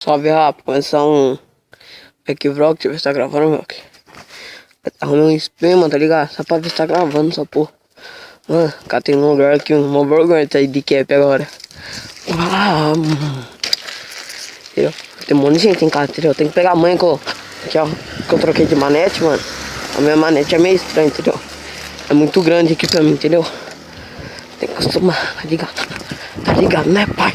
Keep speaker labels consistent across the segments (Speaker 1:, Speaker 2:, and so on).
Speaker 1: Salve, rapa, começar um aqui vlog, deixa eu ver se tá gravando, meu. Arrumei um espelho, mano, tá ligado? Só pra ver se tá gravando essa porra. Mano, catei num lugar aqui, uma vergonha tá aí de cap agora. Entendeu? Tem um monte de gente em casa, entendeu? Tem que pegar a mãe aqui, ó, que eu troquei de manete, mano. A minha manete é meio estranha, entendeu? É muito grande aqui pra mim, entendeu? Tem que acostumar, tá ligado? Tá ligado, né, pai?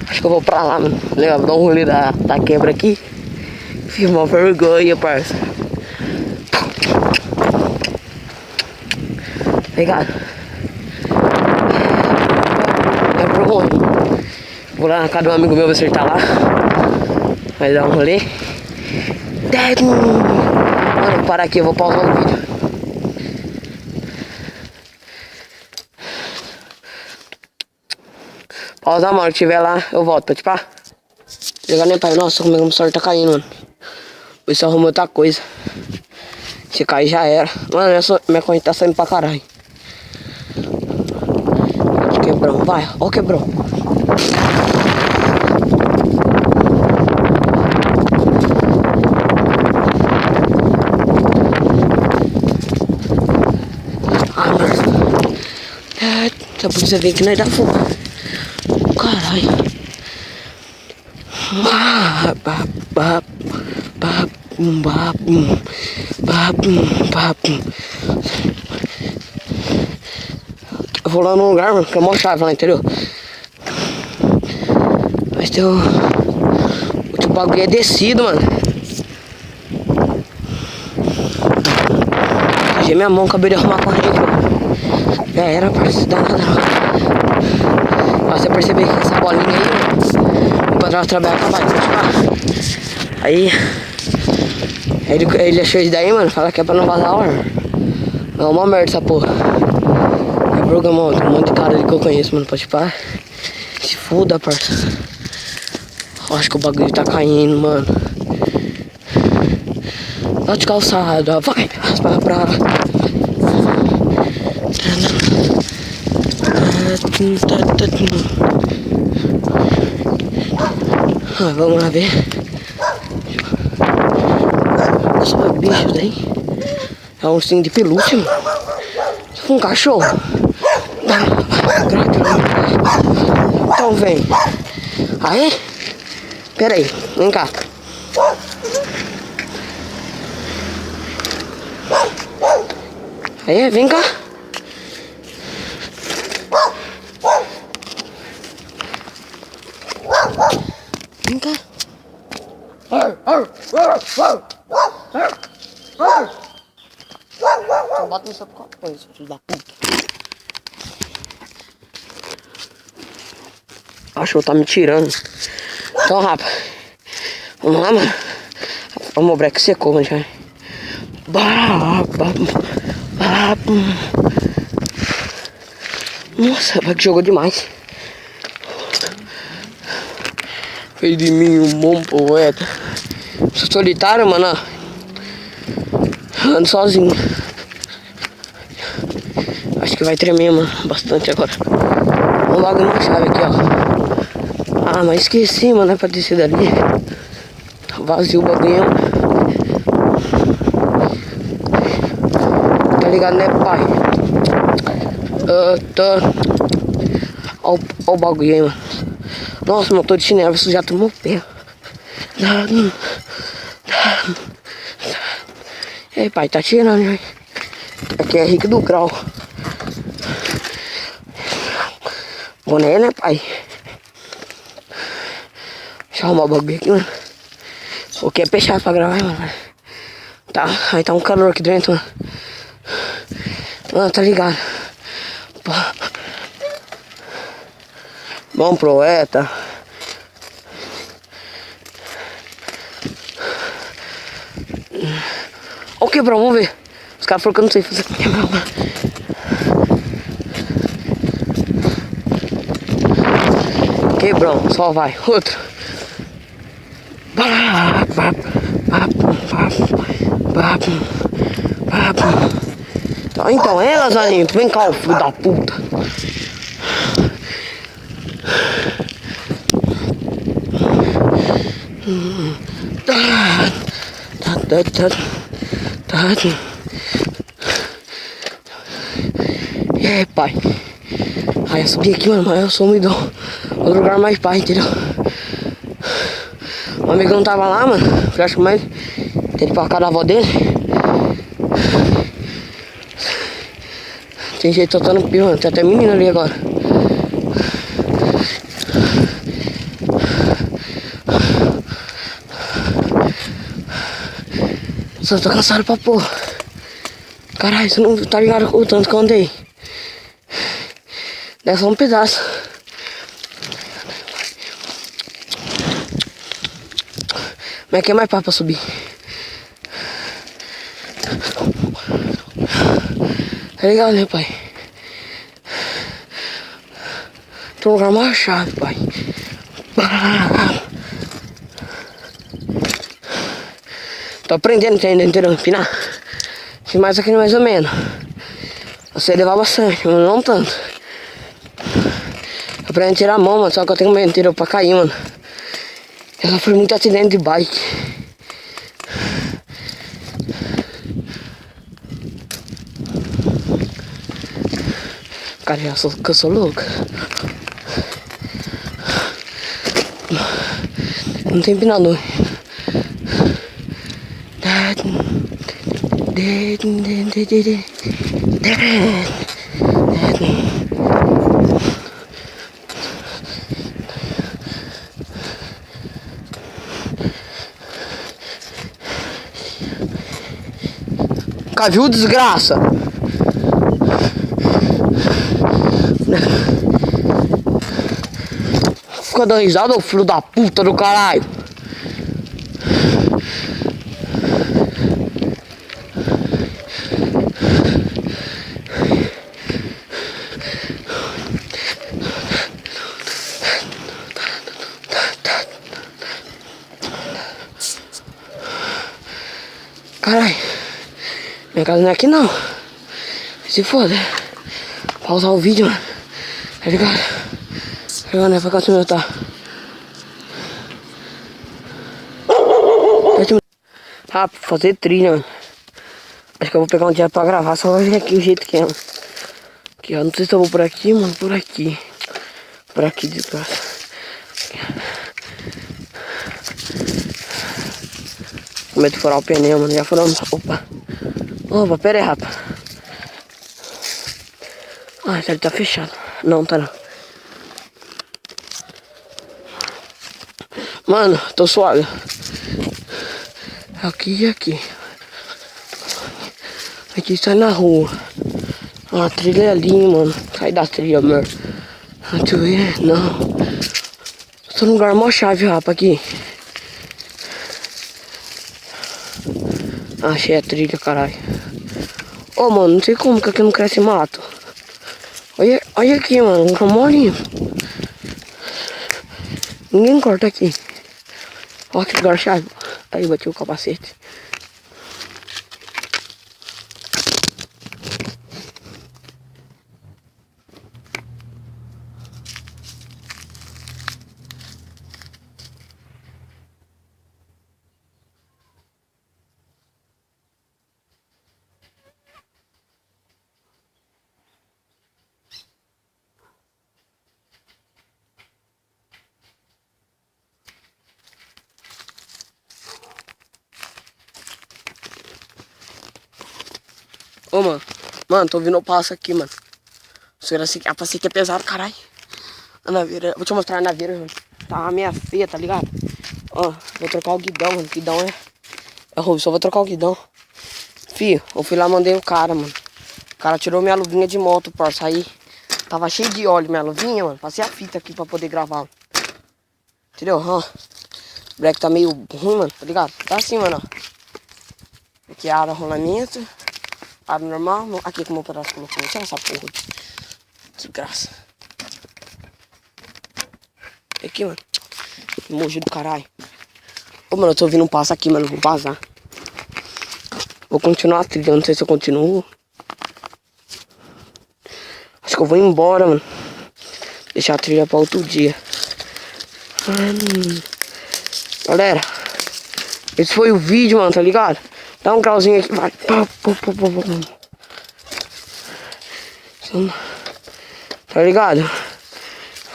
Speaker 1: Acho que eu vou pra lá, mano. Legal, dar um rolê da quebra aqui. Fiz uma vergonha, parça. Ligado? É vergonha. Vou lá na casa de um amigo meu ver se ele tá lá. Vai dar um rolê. Mano, vou parar aqui, eu vou pausar o vídeo. Pausar, mano, que tiver lá, eu volto pra te pá. Ligar nem pai, nossa, como é que o celular tá caindo, mano. Por isso arrumou outra coisa. Se cair já era. Mano, minha corrente tá saindo pra caralho. Quebrão, vai, ó o quebrão. Ah, mano. Só pra você ver que nós dá fogo. Caralho. Eu vou lá num lugar, mano, que é mó chave lá, entendeu? Mas tem o bagulho é descido, mano. Sujei minha mão, acabei de arrumar a corrente, mano. Já era, parceiro, dá nada não. Você perceber que essa bolinha aí, o padrasto trabalha acabar de puxar. Aí ele achou isso daí, mano, fala que é pra não vazar o ar. É uma merda essa porra. É programa, tem um monte de cara ali que eu conheço, mano, pode parar. Se foda, parça. Acho que o bagulho tá caindo, mano. Tá de calçada, vai, raspa pra lá. Vamos lá ver. Só bicho daí. É um ursinho de pelúcia, mano. Se for um cachorro. Então vem. Aí. Pera aí, vem cá. Aí, vem cá. Vem cá. Só bota no seu copo, filho da puta. Acho que tá me tirando. Então, rapa. Vamos lá, mano. Vamos, o breque secou, mano. Já. Nossa, vai que jogou demais. Fez de mim um bom poeta. Sou solitário, mano. Ando sozinho. Acho que vai tremer, mano. Bastante agora. Vamos logo numa chave aqui, ó. Ah, mas esqueci, mano. É pra descer dali. Vazio o bagulho. Tá ligado, né, pai? Ó o bagulho aí, mano. Nossa, motor de chinelo, isso já tomou pé. E aí, pai, tá tirando, hein? Aqui é Rico do Grau. Boné, né, pai? Deixa eu arrumar o bagulho aqui, mano. O que é fechado pra gravar, mano? Tá, aí tá um calor aqui dentro, mano. Mano, tá ligado? Bom poeta. Ó o quebrão, vamos ver. Os caras falaram que eu não sei fazer quebrão. Quebrão, só vai. Outro. Então, lasanha, vem cá, filho da puta. E aí, pai? Aí eu subi aqui, mano, mas eu sou muito outro lugar mais pai, entendeu? O amigão tava lá, mano. Eu acho que mais ele pra casa da avó dele. Tem jeito soltando pio, mano. Tem até menino ali agora. Só tô cansado pra porra. Caralho, você não tá ligado o tanto que eu andei. É só um pedaço. Mas aqui é mais pra subir. Tá ligado, né, pai? Tô no lugar mais chave, pai. Tô aprendendo ainda, entendeu? Empinar. Fiz mais aqui mais ou menos. Você levar bastante, mas não tanto. Aprendi a tirar a mão, mano. Só que eu tenho medo, entendeu? Pra cair, mano. Eu sofri muito acidente de bike. Cara, eu sou louco. Não tem empinador. Caiu, desgraça. Fica dando risada, ô filho da puta do caralho. Caralho, minha casa não é aqui não. Se foda. Pausar o vídeo, mano. Tá ligado? Tá né? Pra cá eu tá. Ah, pra fazer trilha, mano. Acho que eu vou pegar um dia pra gravar, só vai ver aqui o jeito que é, mano. Aqui, ó. Não sei se eu vou por aqui, mano. Por aqui. Por aqui, desgraça. Com medo de furar o pneu, mano. Já furamos. Opa. Opa, pera aí, rapaz. Ah, ele tá fechado. Não, tá não. Mano, tô suave. Aqui e aqui. Aqui sai na rua. A trilha é ali, mano. Sai da trilha, mano. Deixa eu ver. Não. Tô num lugar mó chave, rapaz, aqui. Achei a trilha, caralho. Ô, mano, não sei como que aqui não cresce mato. Olha, olha aqui, mano. Um camolinho. Ninguém corta aqui. Olha que lugar chave. Aí, bati o capacete. Ô, mano. Mano, tô ouvindo o passo aqui, mano. A passeio que é pesado, caralho. A naveira. Vou te mostrar a naveira, mano. Tá meio feia, tá ligado? Ó, vou trocar o guidão, mano. O guidão é ruim, só vou trocar o guidão. Fio, eu fui lá, mandei o cara, mano. O cara tirou minha luvinha de moto pra sair. Tava cheio de óleo minha luvinha, mano. Passei a fita aqui pra poder gravar, mano. Entendeu? Ó. O breque tá meio ruim, mano, tá ligado? Tá assim, mano, ó. Aqui é a área rolamento. Área normal. Aqui como o pedaço colocou. Deixa essa porra. Desgraça. Aqui, mano. Emoji do caralho. Ô, mano, eu tô ouvindo um passo aqui, mano. Vou vazar. Vou continuar a trilha, não sei se eu continuo. Acho que eu vou embora, mano. Deixar a trilha pra outro dia. Galera, esse foi o vídeo, mano, tá ligado? Dá um grauzinho aqui, vai. Tá ligado?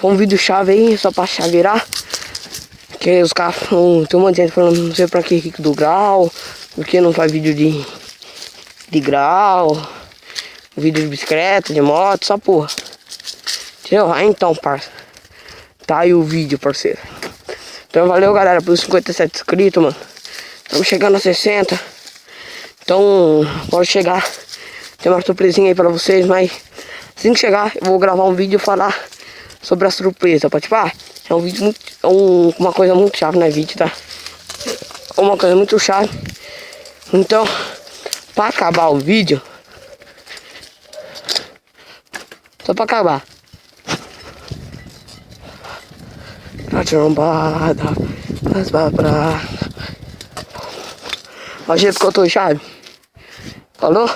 Speaker 1: Foi um vídeo chave aí, só pra chaveirar. Que os caras, tem um monte de gente falando, não sei pra que Rico do Grau, porque não faz vídeo de grau, vídeo de bicicleta, de moto, essa porra. Entendeu? Ah, então, parça. Tá aí o vídeo, parceiro. Então valeu, galera, pelos 57 inscritos, mano. Estamos chegando a 60. Então, pode chegar. Tem uma surpresinha aí pra vocês, mas assim que chegar, eu vou gravar um vídeo e falar sobre a surpresa, pode pá? É um vídeo muito, uma coisa muito chave, né, vídeo, tá? Uma coisa muito chave. Então, pra acabar o vídeo, só pra acabar. A trombada, as babras. Olha o jeito que eu tô, chave. Falou?